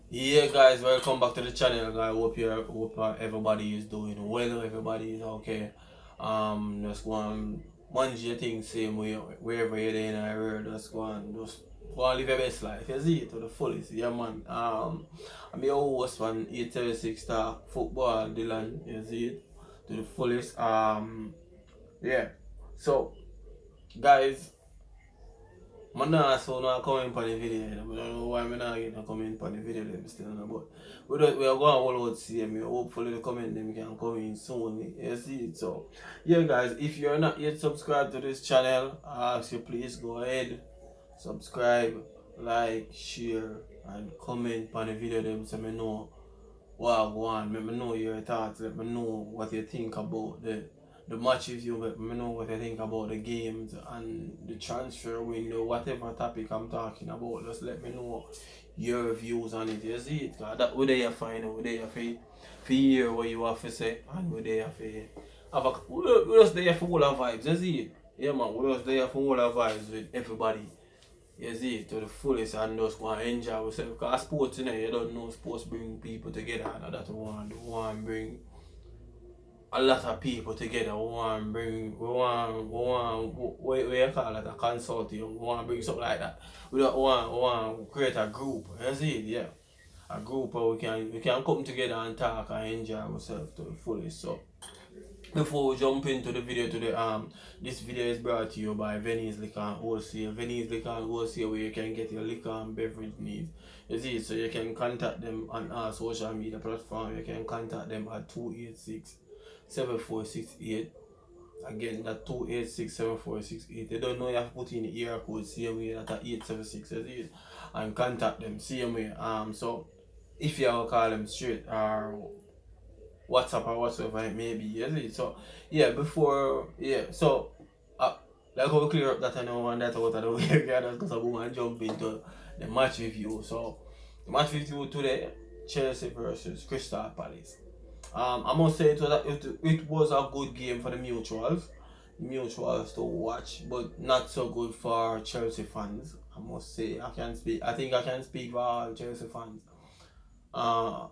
Yeah, guys, welcome back to the channel. I hope everybody is doing well. Everybody is okay. Just one G thing same way wherever you're in the world. Just go and live your best life. You see it to the fullest. Yeah, man. I'm your host on 836 Star Football, Dylan. You see it to the fullest. Yeah. So, guys. Man not so not coming for the video. I don't know why I'm not getting coming for the video them still no, but we are going all out see me. Hopefully the comment them can come in soon. You see it. So yeah guys, if you're not yet subscribed to this channel, I ask you please go ahead, subscribe, like, share and comment on the video them so me know what I want. Let me know your thoughts, let me know what you think about the match review, let me know what you think about the games and the transfer window, whatever topic I'm talking about, just let me know your views on it. You see it? Cause that we're there for you know, we're there for hear what you have to say and we're there for have a we're just there for all our vibes, you see it? Yeah man, we're just there for all our vibes with everybody. You see it to the fullest and just go and enjoy ourselves. Because sports, you know, you don't know sports bring people together and that one bring a lot of people together. What you call it, a consortium. We want to bring something like that. We want to create a group. You see it, yeah. A group where we can come together and talk and enjoy ourselves to the fullest. So before we jump into the video today, this video is brought to you by Venice Liquor and Wholesale. Venice Liquor and Wholesale, where you can get your liquor and beverage needs. You see, so you can contact them on our social media platform. You can contact them at 286 7468. Again, that 286 7468. They don't know you have to put in the area code same way that 876. You see, and contact them same way. So if you call them straight or WhatsApp or whatsoever it may be. You see? So yeah, before like how we clear up that I know and that out of the way, yeah, because I want to jump into the match review. So the match review today, Chelsea versus Crystal Palace. I must say it was a good game for the mutuals to watch, but not so good for Chelsea fans. I must say I think I can speak for all Chelsea fans. Uh,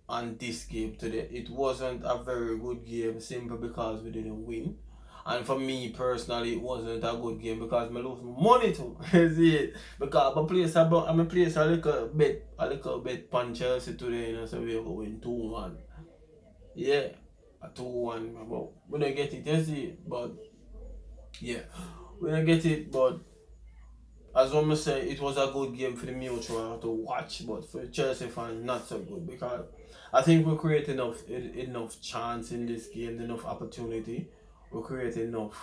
on this game today. It wasn't a very good game simply because we didn't win. And for me personally, it wasn't a good game because I lose money too. See it? Because I'm a place a little bit on Chelsea today, so we're going 2-1. Yeah, a 2-1. But we don't get it, you see? But yeah, we don't get it, but as one say, it was a good game for the mutual to watch, but for Chelsea fans, not so good because I think we create enough chance in this game, enough opportunity. We create enough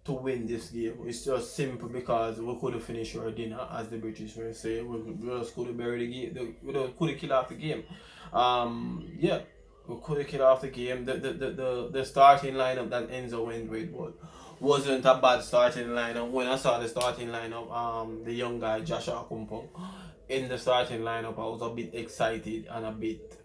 to win this game. It's just simple because we could have finished our dinner, as the British will say. We just could have buried the game. We could have killed off the game. Yeah, we could have killed off the game. The starting lineup that Enzo went with wasn't a bad starting lineup. When I saw the starting lineup, the young guy Joshua Kumpong in the starting lineup, I was a bit excited and a bit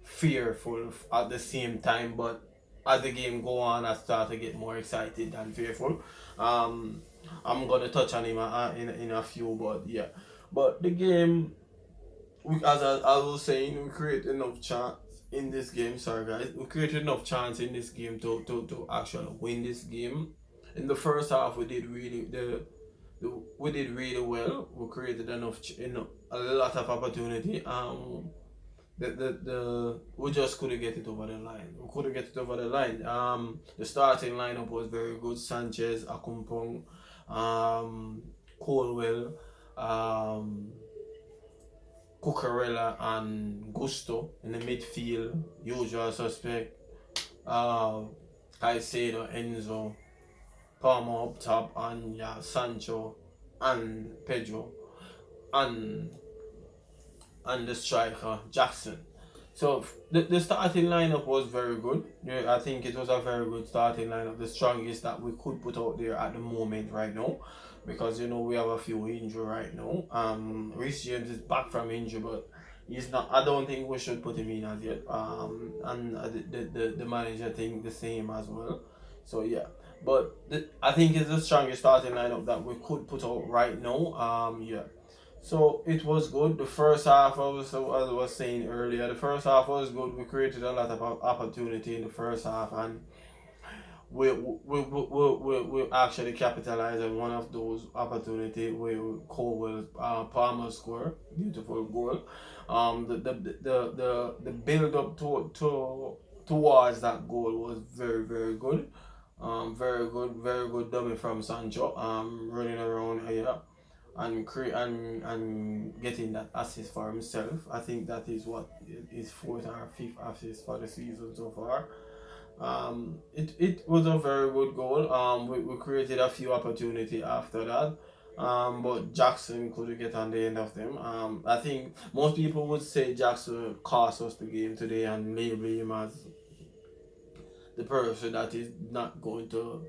fearful at the same time, but as the game go on, I start to get more excited and fearful. Um, I'm gonna touch on him in a few, but yeah. But the game, as I was saying, we create enough chance in this game. Sorry guys, we created enough chance in this game to actually win this game. In the first half, we did really well. We created enough a lot of opportunity. We just couldn't get it over the line. We couldn't get it over the line. The starting lineup was very good. Sanchez, Akumpong, Colwell, um, Cucurella, and Gusto in the midfield. Usual suspect. Caicedo, Enzo, Palmer up top, and yeah, Sancho and Pedro, and the striker Jackson. So the starting lineup was very good. Yeah, I think it was a very good starting lineup, the strongest that we could put out there at the moment right now, because we have a few injury right now. Reece James is back from injury, but he's not. I don't think we should put him in as yet. And the manager think the same as well. So yeah, but I think it's the strongest starting lineup that we could put out right now. Yeah. So it was good. The first half, as I was saying earlier, the first half was good. We created a lot of opportunity in the first half, and we actually capitalized on one of those opportunities where Cole Palmer score, beautiful goal. The build up towards that goal was very good. Very good dummy from Sancho. Running around here and getting that assist for himself. I think that is what his fourth or fifth assist for the season so far. It was a very good goal. We created a few opportunity after that. But Jackson couldn't get on the end of them. I think most people would say Jackson cost us the game today and label him as the person that is not going to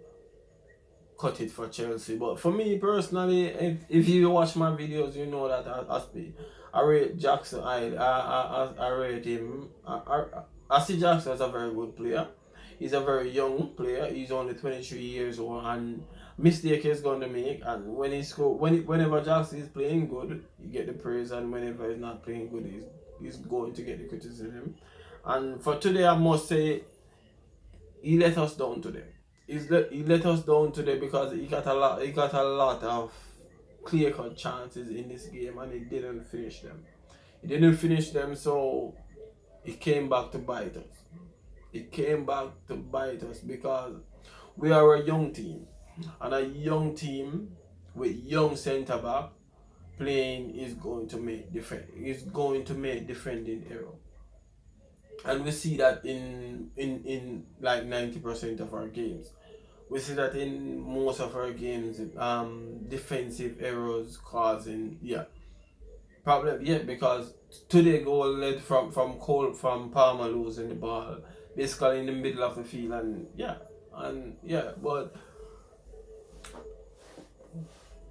cut it for Chelsea. But for me personally, if you watch my videos, you know that I rate Jackson. I rate him. I see Jackson as a very good player. He's a very young player. He's only 23 years old, and mistake he's going to make. And when whenever Jackson is playing good, you get the praise, and whenever he's not playing good, he's going to get the criticism. And for today, I must say he let us down today. He let us down today because he got a lot of clear cut chances in this game and he didn't finish them. He didn't finish them, so it came back to bite us. It came back to bite us because we are a young team, and a young team with young centre back playing is going to make defending error. And we see that in like 90% of our games. We see that in most of our games, defensive errors causing problem. Yeah, because today goal led from Palmer losing the ball basically in the middle of the field, but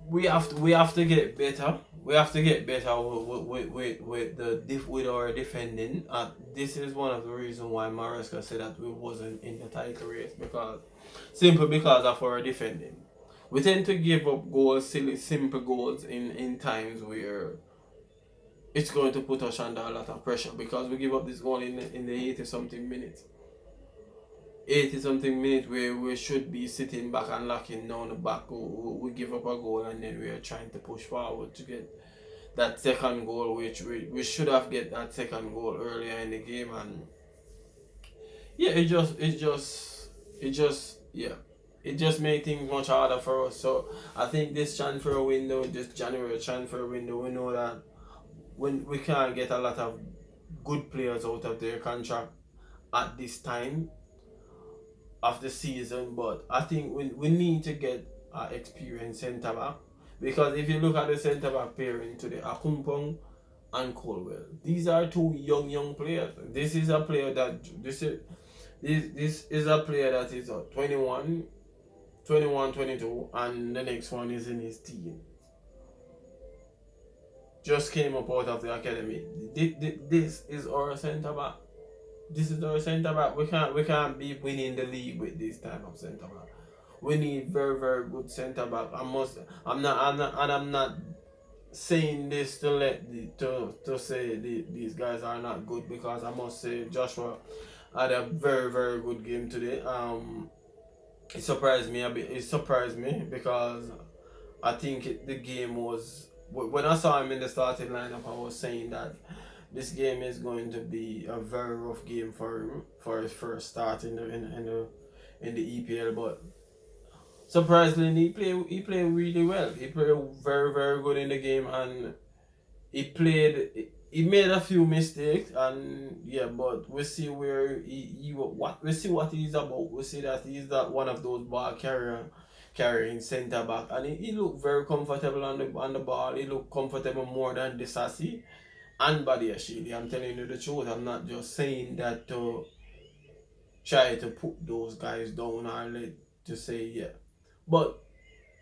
we have to get better. We have to get better with our defending. This is one of the reasons why Maresca said that we wasn't in the title race, simply because of our defending. We tend to give up goals, silly simple goals in times where it's going to put us under a lot of pressure, because we give up this goal in the 80 something minutes. 80 something minutes where we should be sitting back and locking down the back. We give up a goal and then we are trying to push forward to get that second goal, which we should have get that second goal earlier in the game. And it just made things much harder for us. So I think this January transfer window, we know that when we can't get a lot of good players out of their contract at this time of the season, but I think we need to get an experienced centre back, because if you look at the centre back pairing today, Akumpong and Colwell, these are two young players. This is a player that is 21, 22, and the next one is in his teen. Just came up out of the academy. This is our centre back. This is our centre back. We can't be winning the league with this type of centre back. We need very good centre back. I'm not saying this to say these guys are not good, because I must say Joshua had a very good game today. It surprised me a bit. It surprised me because I think the game was, when I saw him in the starting lineup, I was saying that this game is going to be a very rough game for him for his first start in the EPL. But surprisingly, he played really well. He played very good in the game, and he made a few mistakes, and but we see where we see what he's about. We see that he's that one of those ball carrying centre back, and he looked very comfortable on the ball. He looked comfortable more than Disasi and Badiashile. I'm telling you the truth. I'm not just saying that to try to put those guys down or to say but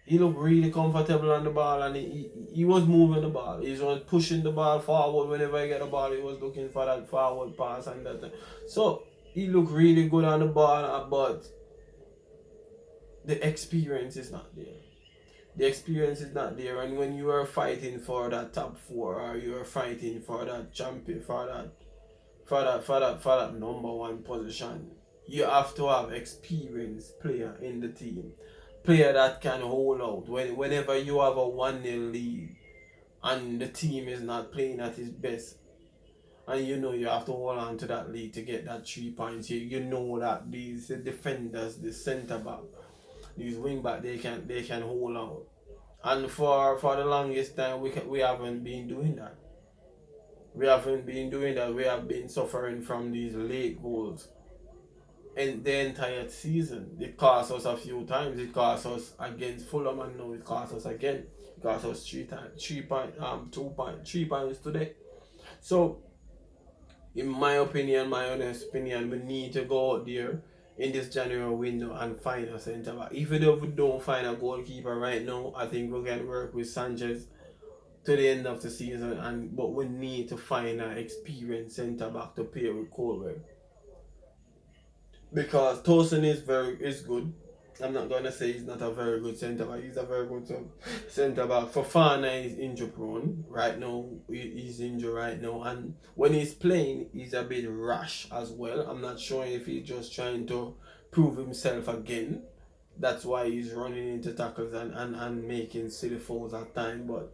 he looked really comfortable on the ball, and he was moving the ball. He was pushing the ball forward. Whenever he get the ball, he was looking for that forward pass and that. So he looked really good on the ball, but the experience is not there. The experience is not there, and when you are fighting for that top four, or you are fighting for that champion, for that number one position, you have to have experienced player in the team, player that can hold out whenever you have a 1-0 lead and the team is not playing at its best, and you know you have to hold on to that lead to get that 3 points. You know that these defenders, the centre back, these wing back, they can hold out. And for the longest time we haven't been doing that. We haven't been doing that. We have been suffering from these late goals in the entire season. It cost us a few times. It cost us against Fulham, and now it cost us again. It cost us 3 times, 3 points today. So in my opinion, my honest opinion, we need to go out there in this January window and find a centre back. Even if we don't find a goalkeeper right now, I think we can work with Sanchez to the end of the season. But we need to find an experienced centre back to pair with Colwell, because Tosin is good. I'm not gonna say he's not a very good centre back. He's a very good centre back. Fofana is injury prone right now. He's injured right now, and when he's playing, he's a bit rash as well. I'm not sure if he's just trying to prove himself again. That's why he's running into tackles and making silly fouls at times. But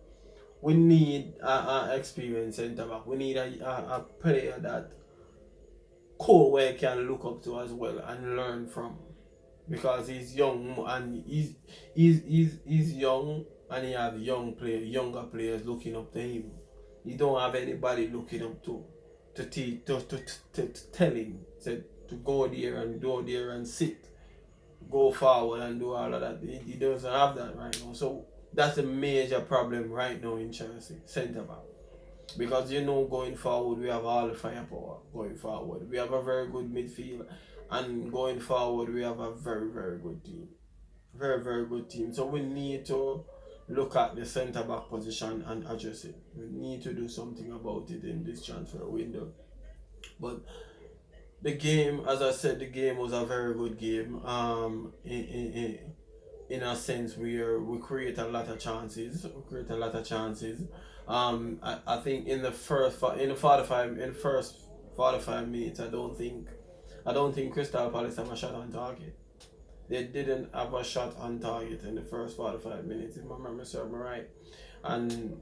we need a experienced centre back. We need a player that Colwell can look up to as well and learn from, because he's young, and he's young, and he have younger players looking up to him. He don't have anybody looking up to tell him to go there and sit, go forward and do all of that. He doesn't have that right now. So that's a major problem right now in Chelsea, centre back. Because going forward, we have all the firepower going forward. We have a very good midfield, and going forward, we have a very, very good team. Very, very good team. So we need to look at the centre back position and address it. We need to do something about it in this transfer window. But the game, as I said, the game was a very good game. In a sense, we create a lot of chances. I think in the first 45 minutes, I don't think Crystal Palace have a shot on target. They didn't have a shot on target in the first 45 minutes, if my memory serves me right. And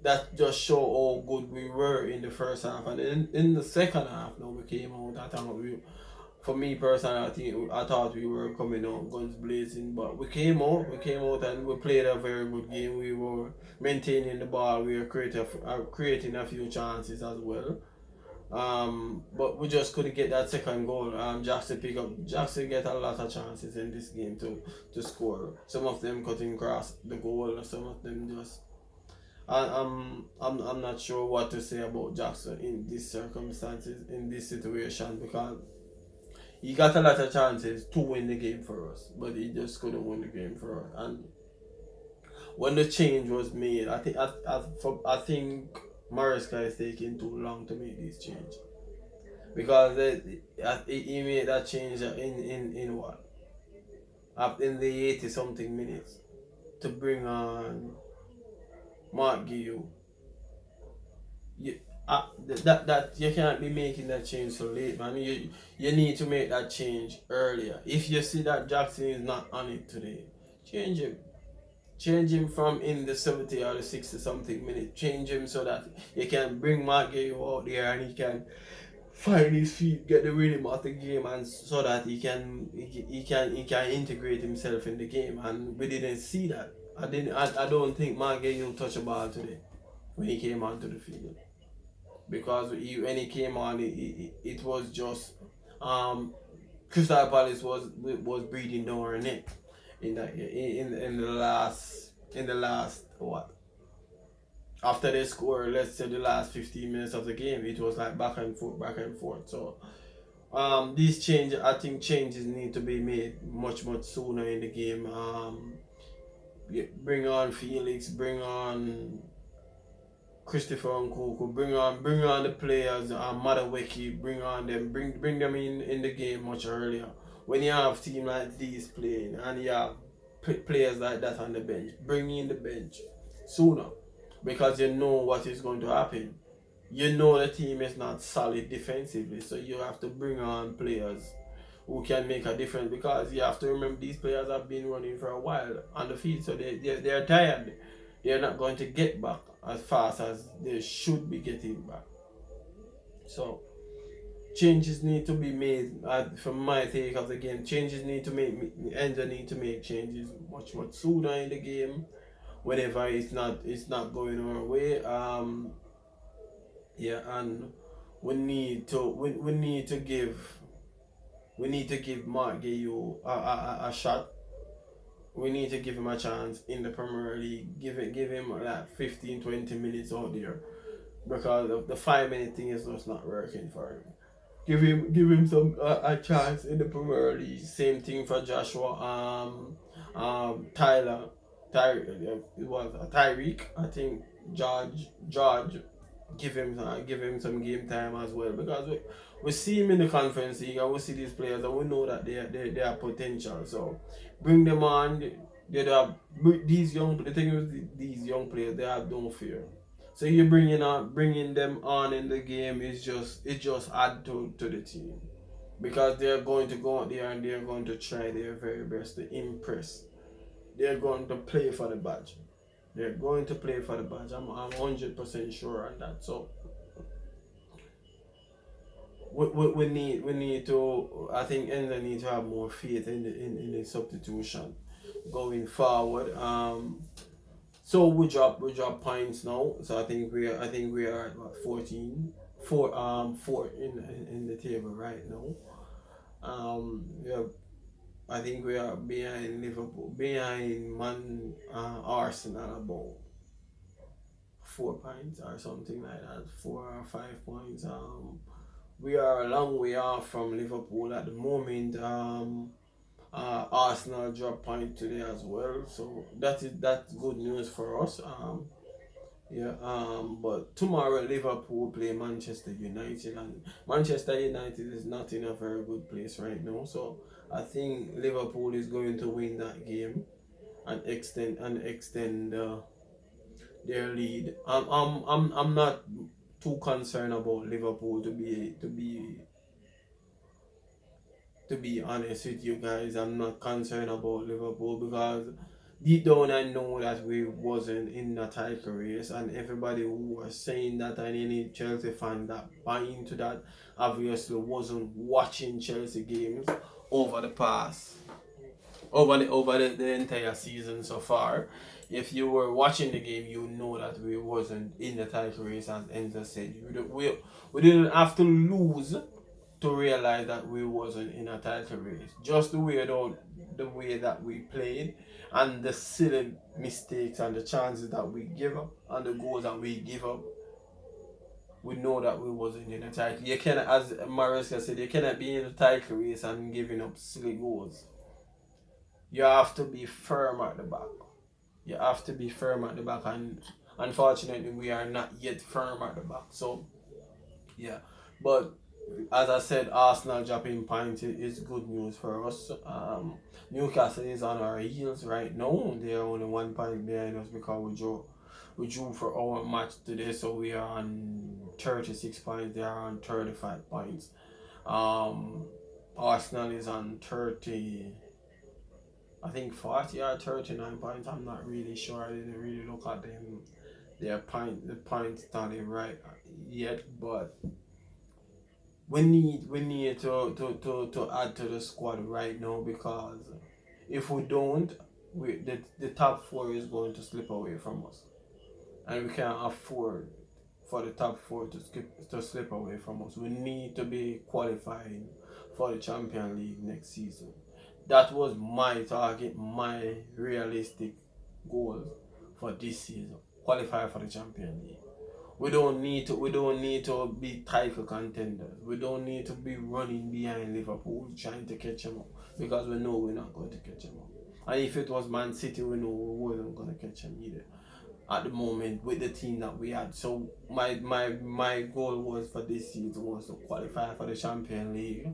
that just show how good we were in the first half. And in the second half, now we came out. For me personally, I thought we were coming out guns blazing, but we came out and we played a very good game. We were maintaining the ball. We were creating a few chances as well. But we just couldn't get that second goal. Jackson get a lot of chances in this game to score. Some of them cutting across the goal, some of them just. I'm not sure what to say about Jackson in these circumstances, in this situation, because he got a lot of chances to win the game for us, but he just couldn't win the game for us. And when the change was made, I think Maresca is taking too long to make this change, because he made that change in what? In the 80 something minutes, to bring on Mark Guillou. That you can't be making that change so late, man. You need to make that change earlier. If you see that Jackson is not on it today, change him. Change him from in the 70 or the 60 something minute. Change him so that you can bring Mark Guillou out there and he can find his feet, get the rhythm of the game, and so that he can integrate himself in the game. And we didn't see that. I don't think Mark Guillou touched a ball today when he came onto the field, because when he came on, it was just Crystal Palace was breathing down our neck in the last what, after they score, let's say the last 15 minutes of the game, it was like back and forth. So these changes need to be made much sooner in the game. Bring on Felix, bring on Christopher Nkunku, bring on the players, Madueke, bring them in the game much earlier. When you have team like these playing, and you have players like that on the bench. Bring in the bench sooner because you know what is going to happen. You know the team is not solid defensively, so you have to bring on players who can make a difference because you have to remember these players have been running for a while on the field, so they're tired. They're not going to get back as fast as they should be getting back. So changes need to be made from my take of the game. Changes need to Enzo need to make changes much sooner in the game whenever it's not going our way. Yeah, and we need to give Mark Guehi a shot. We need to give him a chance in the Premier League. Give him like 15-20 minutes out there because the 5 minute thing is just not working for him. Give him some a chance in the Premier League. Same thing for Joshua. Tyler, it was Tyreek. I think George. Give him some game time as well because we see him in the Conference League and we see these players and we know that they are potential. So bring them on. They have these young. The thing with these young players, they have no fear. So you bringing them on in the game is just add to the team because they're going to go out there and they're going to try their very best to impress. They're going to play for the badge. They're going to play for the badge. I'm 100% sure on that. So we need to. I think Enzo need to have more faith in the substitution going forward. So we drop points now. So I think we are at what 14, 4 in the table right now. Yeah, I think we are behind Liverpool, behind Arsenal about 4 points or something like that, 4 or 5 points. We are a long way off from Liverpool at the moment. Arsenal drop point today as well, so that's good news for us. Yeah. But tomorrow Liverpool play Manchester United, and Manchester United is not in a very good place right now. So I think Liverpool is going to win that game and extend their lead. I'm not too concerned about Liverpool to be honest with you guys. I'm not concerned about Liverpool because deep down I know that we wasn't in the title race, and everybody who was saying that and any Chelsea fan that buy into that obviously wasn't watching Chelsea games over the past over the entire season so far. If you were watching the game, you know that we wasn't in the title race, as Enzo said. We didn't have to lose to realize that we wasn't in a title race. Just the way that we played and the silly mistakes and the chances that we give up and the goals that we give up, we know that we wasn't in a title. You cannot, as Maresca said, you cannot be in a title race and giving up silly goals. You have to be firm at the back. You have to be firm at the back, and unfortunately we are not yet firm at the back. So yeah. But as I said, Arsenal dropping points is good news for us. Newcastle is on our heels right now. They are only 1 point behind us because we drew for our match today, so we are on 36 points. They are on 35 points. Arsenal is on 30. I think 40 or 39 points. I'm not really sure. I didn't really look at them the points tally right yet, but we need to add to the squad right now because if we don't, the top 4 is going to slip away from us, and we can't afford for the top 4 to slip away from us. We need to be qualifying for the Champions League next season. That was my target, my realistic goal for this season. Qualify for the Champions League. We don't need to be title contenders. We don't need to be running behind Liverpool trying to catch them up because we know we're not going to catch them up. And if it was Man City, we know we wasn't going to catch them either at the moment with the team that we had. So my goal was for this season was to qualify for the Champions League,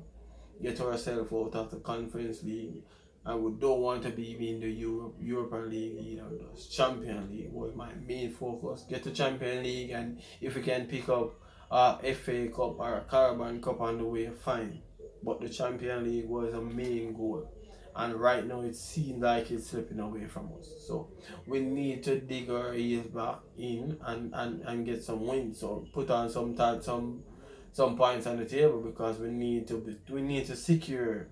get ourselves out of the Conference League, and we don't want to be in the Europa League either. The Champion League was my main focus. Get to Champion League, and if we can pick up a FA Cup or a Carabao Cup on the way, fine. But the Champion League was a main goal, and right now it seems like it's slipping away from us. So we need to dig our heels back in and get some wins. So put on some points on the table, because we need to secure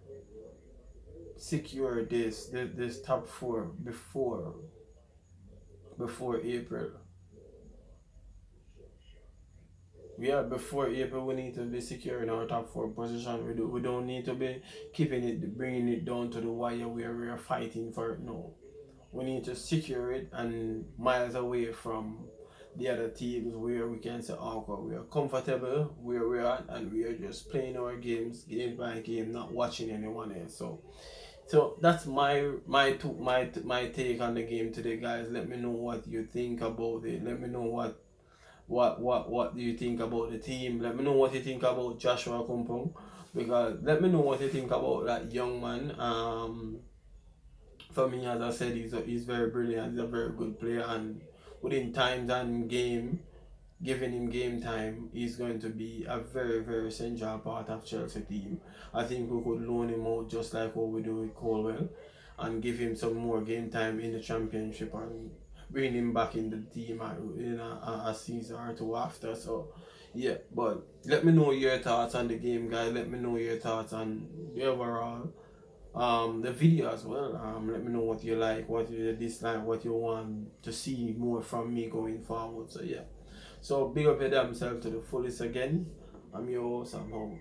this top four before April. Yeah, before April we need to be securing our top four position. We don't need to be keeping it, bringing it down to the wire where we are fighting for it. No, we need to secure it and miles away from the other teams, where we can say, oh, well, we are comfortable where we are and we are just playing our games, game by game, not watching anyone else. So that's my take on the game today, guys. Let me know what you think about it. Let me know what do you think about the team. Let me know what you think about Joshua Kumpong, because let me know what you think about that young man. For me, as I said, he's very brilliant. He's a very good player, and within times and giving him game time, he's going to be a very essential part of Chelsea team. I think we could loan him out just like what we do with Colwell, and give him some more game time in the Championship, and bring him back in the team in a season or two after. So yeah, but let me know your thoughts on the game, guys. Let me know your thoughts on the overall the video as well. Let me know what you like, what you dislike, what you want to see more from me going forward. So yeah, so big up your damn self to the fullest again. I'm your host, I'm out.